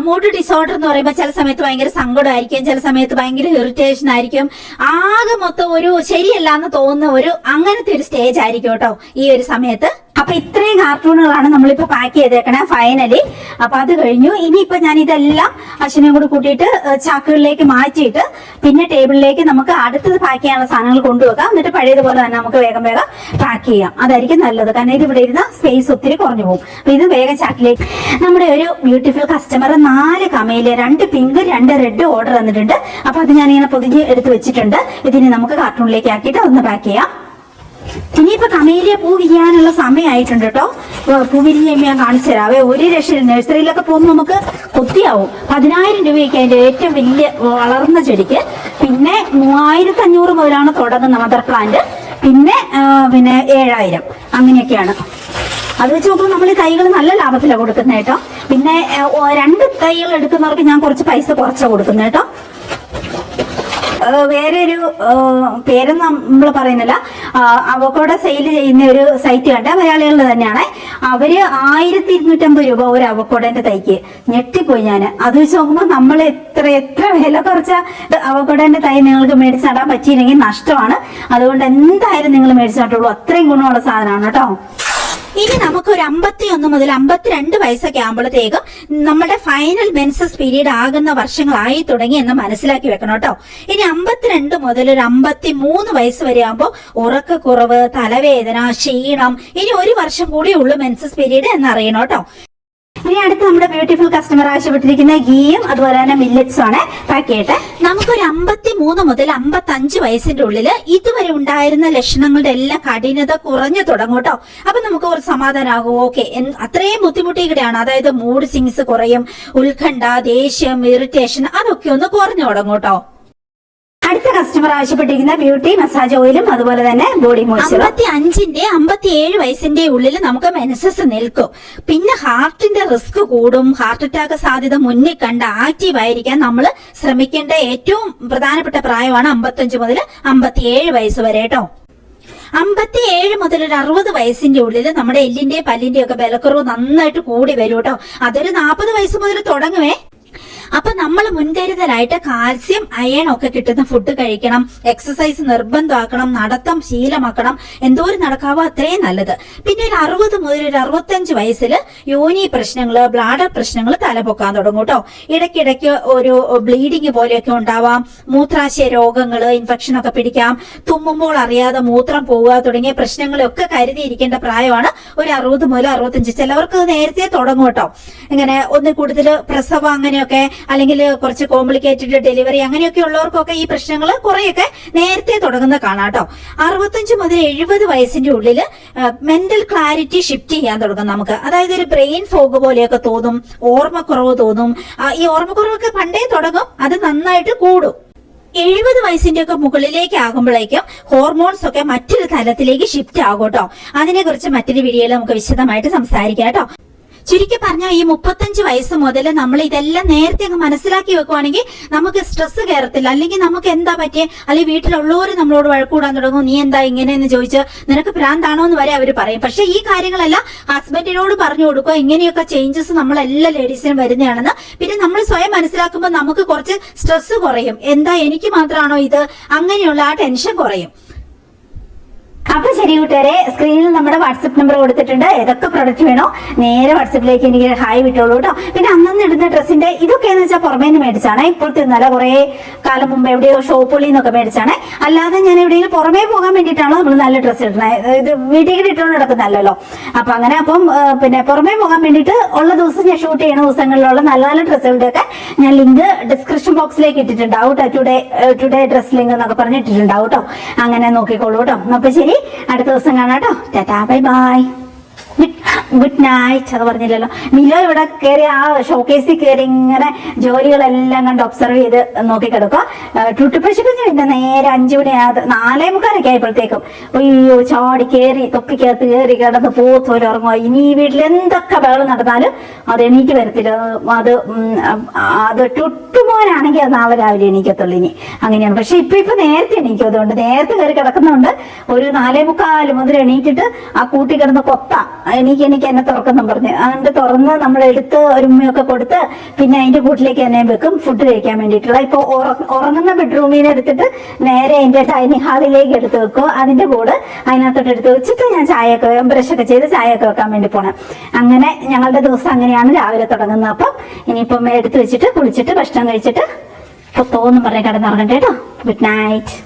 മൂഡ് ഡിസോർഡർ എന്ന് പറയുമ്പോൾ ചില സമയത്ത് ഭയങ്കര സങ്കടമായിരിക്കും, ചില സമയത്ത് ഭയങ്കര ഇറിറ്റേഷൻ ആയിരിക്കും, ആകെ മൊത്തം ഒരു ശരിയല്ല എന്ന് തോന്നുന്ന ഒരു അങ്ങനത്തെ ഒരു സ്റ്റേജ് ആയിരിക്കും കേട്ടോ ഈ ഒരു സമയത്ത്. അപ്പൊ ഇത്രയും കാർട്ടൂണുകളാണ് നമ്മളിപ്പോ പാക്ക് ചെയ്തേക്കണേ ഫൈനലി. അപ്പൊ അത് കഴിഞ്ഞു. ഇനിയിപ്പോ ഞാൻ ഇതെല്ലാം അശ്വിനെയും കൂടി കൂട്ടിയിട്ട് ചാക്കുകളിലേക്ക് മാറ്റിയിട്ട് പിന്നെ ടേബിളിലേക്ക് നമുക്ക് അടുത്തത് പാക്ക് ചെയ്യാനുള്ള സാധനങ്ങൾ കൊണ്ടുവെക്കാം. എന്നിട്ട് പഴയതുപോലെ തന്നെ നമുക്ക് വേഗം വേഗം പാക്ക് ചെയ്യാം. അതായിരിക്കും നല്ലത്, കാരണം ഇത് ഇവിടെ ഇരുന്ന സ്പേസ് ഒത്തിരി കുറഞ്ഞു പോകും. അപ്പൊ ഇത് വേഗം ചാക്കിലേക്ക്. നമ്മുടെ ഒരു beautiful customer 4 കമയില് 2 pink 2 red order തന്നിട്ടുണ്ട്. അപ്പൊ അത് ഞാനിങ്ങനെ പൊതിഞ്ഞ് എടുത്ത് വെച്ചിട്ടുണ്ട്. ഇതിന് നമുക്ക് കാർട്ടൂണിലേക്ക് ആക്കിയിട്ട് ഒന്ന് പാക്ക് ചെയ്യാം. ഇനിയിപ്പോ കമേലിയ പൂ വിരിയാനുള്ള സമയമായിട്ടുണ്ട് കേട്ടോ. പൂ വിരിഞ്ഞ് ഞാൻ കാണിച്ചു തരാവേ. ഒരു രക്ഷയിൽ നഴ്സറിയിലൊക്കെ പോകുമ്പോൾ നമുക്ക് കൊത്തിയാവും. 10,000 രൂപയ്ക്ക് അതിന്റെ ഏറ്റവും വലിയ വളർന്ന ചെടിക്ക്. പിന്നെ 3,500 മുതലാണ് തുടങ്ങുന്ന മദർ പ്ലാന്റ്. പിന്നെ 7,000 അങ്ങനെയൊക്കെയാണ്. അത് വെച്ച് നോക്കുമ്പോൾ നമ്മൾ ഈ തൈകൾ നല്ല ലാഭത്തിലാണ് കൊടുക്കുന്നത് കേട്ടോ. പിന്നെ 2 തൈകൾ എടുക്കുന്നവർക്ക് ഞാൻ കുറച്ച് പൈസ കുറച്ചാണ് കൊടുക്കുന്നത് കേട്ടോ. വേറെ ഒരു പേരൊന്നും നമ്മൾ പറയുന്നില്ല. അവക്കോടെ സെയിൽ ചെയ്യുന്ന ഒരു സൈറ്റ് കണ്ട മലയാളികളുടെ തന്നെയാണ്. അവര് 1,250 രൂപ ഒരു അവക്കോടന്റെ തൈക്ക്. ഞെട്ടിപ്പോയി ഞാൻ. അത് വെച്ച് നോക്കുമ്പോൾ നമ്മൾ എത്ര വില കുറച്ച അവക്കോടന്റെ തൈ നിങ്ങൾക്ക് മേടിച്ച് നടാൻ പറ്റിയില്ലെങ്കിൽ നഷ്ടമാണ്. അതുകൊണ്ട് എന്തായാലും നിങ്ങൾ മേടിച്ച് നട്ടുള്ളൂ, അത്രയും ഗുണമുള്ള സാധനമാണ് കേട്ടോ. ഇനി നമുക്ക് ഒരു 51 മുതൽ 52 വയസ്സൊക്കെ ആകുമ്പോഴത്തേക്കും നമ്മുടെ ഫൈനൽ മെൻസസ് പീരീഡ് ആകുന്ന വർഷങ്ങളായി തുടങ്ങി എന്ന് മനസ്സിലാക്കി വെക്കണം കേട്ടോ. ഇനി 52 മുതൽ ഒരു 53 വയസ്സ് വരെ ആകുമ്പോൾ ഉറക്കക്കുറവ്, തലവേദന, ക്ഷീണം, ഇനി 1 വർഷം കൂടി ഉള്ളു മെൻസസ് പീരീഡ് എന്നറിയണം കേട്ടോ. ഇനി അടുത്ത് നമ്മുടെ ബ്യൂട്ടിഫുൾ കസ്റ്റമർ ആവശ്യപ്പെട്ടിരിക്കുന്ന ഗീയും അതുപോലെ തന്നെ മില്ലറ്റ്സും ആണ്. പാക്ക് ചെയ്യട്ടെ. നമുക്കൊരു 53 മുതൽ 55 വയസ്സിന്റെ ഉള്ളില് ഇതുവരെ ഉണ്ടായിരുന്ന ലക്ഷണങ്ങളുടെ എല്ലാം കഠിനത കുറഞ്ഞു തുടങ്ങും കേട്ടോ. അപ്പൊ നമുക്ക് ഒരു സമാധാനമാകും. ഓക്കെ, അത്രയും ബുദ്ധിമുട്ടിയാണ്. അതായത് മൂഡ് സിങ്സ് കുറയും, ഉത്കണ്ഠ, ദേഷ്യം, ഇറിറ്റേഷൻ അതൊക്കെ ഒന്ന് കുറഞ്ഞു തുടങ്ങും കേട്ടോ. അടുത്ത കസ്റ്റമർ ആവശ്യപ്പെട്ടിരിക്കുന്ന ബ്യൂട്ടി മസാജ് ഓയിലും അതുപോലെ തന്നെ ബോഡി മോയ്സ്ചർ. 55 57 വയസ്സിന്റെ ഉള്ളിൽ നമുക്ക് മെൻസസ് നിൽക്കും. പിന്നെ ഹാർട്ടിന്റെ റിസ്ക് കൂടും. ഹാർട്ട് അറ്റാക്ക് സാധ്യത മുന്നിൽ കണ്ട് ആക്റ്റീവ് ആയിരിക്കാൻ നമ്മൾ ശ്രമിക്കേണ്ട ഏറ്റവും പ്രധാനപ്പെട്ട പ്രായമാണ് 55 മുതൽ 57 വയസ്സ് വരെ കേട്ടോ. 57 മുതൽ ഒരു 60 വയസ്സിന്റെ ഉള്ളിൽ നമ്മുടെ എല്ലിന്റെയും പല്ലിന്റെയും ഒക്കെ ബലക്കുറവ് നന്നായിട്ട് കൂടി വരും കേട്ടോ. അതൊരു 40 വയസ്സ് മുതൽ തുടങ്ങുവേ. അപ്പൊ നമ്മൾ മുൻകരുതലായിട്ട് കാൽസ്യം, അയൺ ഒക്കെ കിട്ടുന്ന ഫുഡ് കഴിക്കണം, എക്സസൈസ് നിർബന്ധമാക്കണം, നടത്തം ശീലമാക്കണം. എന്തോരം നടക്കാവോ അത്രയും നല്ലത്. പിന്നെ ഒരു 60 മുതൽ ഒരു 65 വയസ്സിൽ യോനി പ്രശ്നങ്ങള്, ബ്ലാഡർ പ്രശ്നങ്ങൾ തലപൊക്കാൻ തുടങ്ങും കേട്ടോ. ഇടയ്ക്കിടയ്ക്ക് ഒരു ബ്ലീഡിങ് പോലെയൊക്കെ ഉണ്ടാവാം. മൂത്രാശയ രോഗങ്ങള്, ഇൻഫെക്ഷൻ ഒക്കെ പിടിക്കാം. തുമ്മുമ്പോൾ അറിയാതെ മൂത്രം പോവുക തുടങ്ങിയ പ്രശ്നങ്ങളൊക്കെ കരുതിയിരിക്കേണ്ട പ്രായമാണ് ഒരു 60 മുതൽ 65. ചിലവർക്ക് നേരത്തെ തുടങ്ങും കേട്ടോ. ഇങ്ങനെ ഒന്നിൽ കൂടുതൽ പ്രസവം അങ്ങനെയൊക്കെ, അല്ലെങ്കിൽ കുറച്ച് കോംപ്ലിക്കേറ്റഡ് ഡെലിവറി അങ്ങനെയൊക്കെ ഉള്ളവർക്കൊക്കെ ഈ പ്രശ്നങ്ങൾ കുറെയൊക്കെ നേരത്തെ തുടങ്ങുന്ന കാണാം കേട്ടോ. 65 മുതൽ 70 വയസ്സിന്റെ ഉള്ളിൽ മെന്റൽ ക്ലാരിറ്റി ഷിഫ്റ്റ് ചെയ്യാൻ തുടങ്ങും നമുക്ക്. അതായത് ഒരു ബ്രെയിൻ ഫോഗ് പോലെയൊക്കെ തോന്നും, ഓർമ്മക്കുറവ് തോന്നും. ഈ ഓർമ്മക്കുറവൊക്കെ പണ്ടേ തുടങ്ങും, അത് നന്നായിട്ട് കൂടും. 70 വയസ്സിന്റെ ഒക്കെ മുകളിലേക്ക് ആകുമ്പോഴേക്കും ഹോർമോൺസ് ഒക്കെ മറ്റൊരു തലത്തിലേക്ക് ഷിഫ്റ്റ് ആകും കേട്ടോ. അതിനെ കുറിച്ച് മറ്റൊരു വീഡിയോയിൽ നമുക്ക് വിശദമായിട്ട് സംസാരിക്കാം കേട്ടോ. ചുരുക്കി പറഞ്ഞാൽ ഈ 35 വയസ്സ് മുതൽ നമ്മൾ ഇതെല്ലാം നേരത്തെ അങ്ങ് മനസ്സിലാക്കി വെക്കുവാണെങ്കിൽ നമുക്ക് സ്ട്രെസ് കയറത്തില്ല. അല്ലെങ്കിൽ നമുക്ക് എന്താ പറ്റിയേ, അല്ലെങ്കിൽ വീട്ടിലുള്ളവർ നമ്മളോട് വഴക്കൂടാൻ തുടങ്ങും, നീ എന്താ ഇങ്ങനെയെന്ന് ചോദിച്ച് നിനക്ക് ഭ്രാന്താണോ എന്ന് വരെ അവർ പറയും. പക്ഷെ ഈ കാര്യങ്ങളെല്ലാം ഹസ്ബൻഡിനോട് പറഞ്ഞു കൊടുക്കുക, ഇങ്ങനെയൊക്കെ ചേഞ്ചസ് നമ്മളെല്ലാ ലേഡീസിനും വരുന്നതാണെന്ന്. പിന്നെ നമ്മൾ സ്വയം മനസ്സിലാക്കുമ്പോൾ നമുക്ക് കുറച്ച് സ്ട്രെസ് കുറയും. എന്താ എനിക്ക് മാത്രമാണോ ഇത്, അങ്ങനെയുള്ള ആ ടെൻഷൻ കുറയും. അപ്പൊ ശരി കൂട്ടുകാരെ, സ്ക്രീനിൽ നമ്മുടെ വാട്സപ്പ് നമ്പർ കൊടുത്തിട്ടുണ്ട്. ഏതൊക്കെ പ്രൊഡക്റ്റ് വേണോ നേരെ വാട്സപ്പിലേക്ക് എനിക്ക് ഹായ് വിട്ടോളൂ കേട്ടോ. പിന്നെ അന്നന്ന് ഇടുന്ന ഡ്രസ്സിന്റെ ഇതൊക്കെയെന്ന് വെച്ചാൽ പുറമേ നിന്ന് മേടിച്ചാണ്. ഇപ്പോഴത്തെ നല്ല കുറെ കാലം മുമ്പ് എവിടെയോ ഷോപ്പുകളിൽ നിന്നൊക്കെ മേടിച്ചാണ്. അല്ലാതെ ഞാൻ എവിടെയെങ്കിലും പുറമേ പോകാൻ വേണ്ടിയിട്ടാണോ നമ്മൾ നല്ല ഡ്രസ്സ് ഇടുന്നത്, ഇത് വീട്ടിൽ ഇട്ടുകൊണ്ട് നടക്കുന്നല്ലോ. അപ്പൊ അങ്ങനെ പിന്നെ പുറമേ പോകാൻ വേണ്ടിയിട്ട് ഉള്ള ദിവസം ഞാൻ ഷൂട്ട് ചെയ്യുന്ന ദിവസങ്ങളിലുള്ള നല്ല നല്ല ഡ്രസ്സുകളുടെ ഒക്കെ ഞാൻ ലിങ്ക് ഡിസ്ക്രിപ്ഷൻ ബോക്സിലേക്ക് ഇട്ടിട്ടുണ്ടാവും കേട്ടോ. ടുഡേ ഡ്രസ് ലിങ്ക് എന്നൊക്കെ പറഞ്ഞിട്ടിട്ടുണ്ടാവും കേട്ടോ. അങ്ങനെ നോക്കിക്കോളൂ കേട്ടോ. അപ്പൊ ശരി, അടുത്ത ദിവസം കാണാം കേട്ടോ. Tata, bye bye, good night. അത് പറഞ്ഞില്ലല്ലോ. മിലോ ഇവിടെ കയറി ആ ഷോക്കേസിൽ കയറി ഇങ്ങനെ ജോലികളെല്ലാം കണ്ട് ഒബ്സർവ് ചെയ്ത് നോക്കിക്കിടക്കുക. ടുട്ടുപശുക്കുഞ്ഞ് പിന്നെ നേരെ 5 മണി 4:45 ആയപ്പോഴത്തേക്കും അയ്യോ ചാടി കയറി തൊപ്പിക്കകത്ത് കയറി കിടന്ന് പോത്തോലെ ഉറങ്ങുക. ഇനി ഈ വീട്ടിൽ എന്തൊക്കെ ബഹളം നടന്നാലും അത് എണീറ്റ് വരത്തില്ല. അത് ടുട്ടുമോനാണെങ്കിൽ അത് നാളെ രാവിലെ എണീക്കത്തുള്ളൂ. ഇനി അങ്ങനെയാണ്. പക്ഷെ ഇപ്പൊ നേരത്തെ എണീക്കും. അതുകൊണ്ട് നേരത്തെ കയറി കിടക്കുന്നുണ്ട്. ഒരു 4:45 മുതൽ എണീറ്റിട്ട് ആ കൂട്ടി കിടന്ന് കൊത്ത എനിക്ക് എന്നെ തുറക്കുന്നു പറഞ്ഞ് അതുകൊണ്ട് തുറന്ന് നമ്മൾ എടുത്ത് ഒരു ഉമ്മയൊക്കെ കൊടുത്ത് പിന്നെ അതിന്റെ കൂട്ടിലേക്ക് എന്നെ വെക്കും ഫുഡ് കഴിക്കാൻ വേണ്ടിയിട്ടുള്ള. ഇപ്പൊ ഉറങ്ങുന്ന ബെഡ്റൂമിൽ നിന്ന് എടുത്തിട്ട് നേരെ അതിന്റെ ഡൈനിങ് ഹാളിലേക്ക് എടുത്ത് വെക്കും. അതിന്റെ കൂടെ അതിനകത്തോട്ട് എടുത്ത് വെച്ചിട്ട് ഞാൻ ചായയൊക്കെ ബ്രഷൊക്കെ ചെയ്ത് ചായയൊക്കെ വെക്കാൻ വേണ്ടി പോണം. അങ്ങനെ ഞങ്ങളുടെ ദിവസം അങ്ങനെയാണ് രാവിലെ തുടങ്ങുന്നത്. അപ്പം ഇനിയിപ്പം എടുത്ത് വെച്ചിട്ട് കുളിച്ചിട്ട് ഭക്ഷണം കഴിച്ചിട്ട് തോന്നും പറഞ്ഞ് കിടന്നുറങ്ങട്ടെ കേട്ടോ. Good night.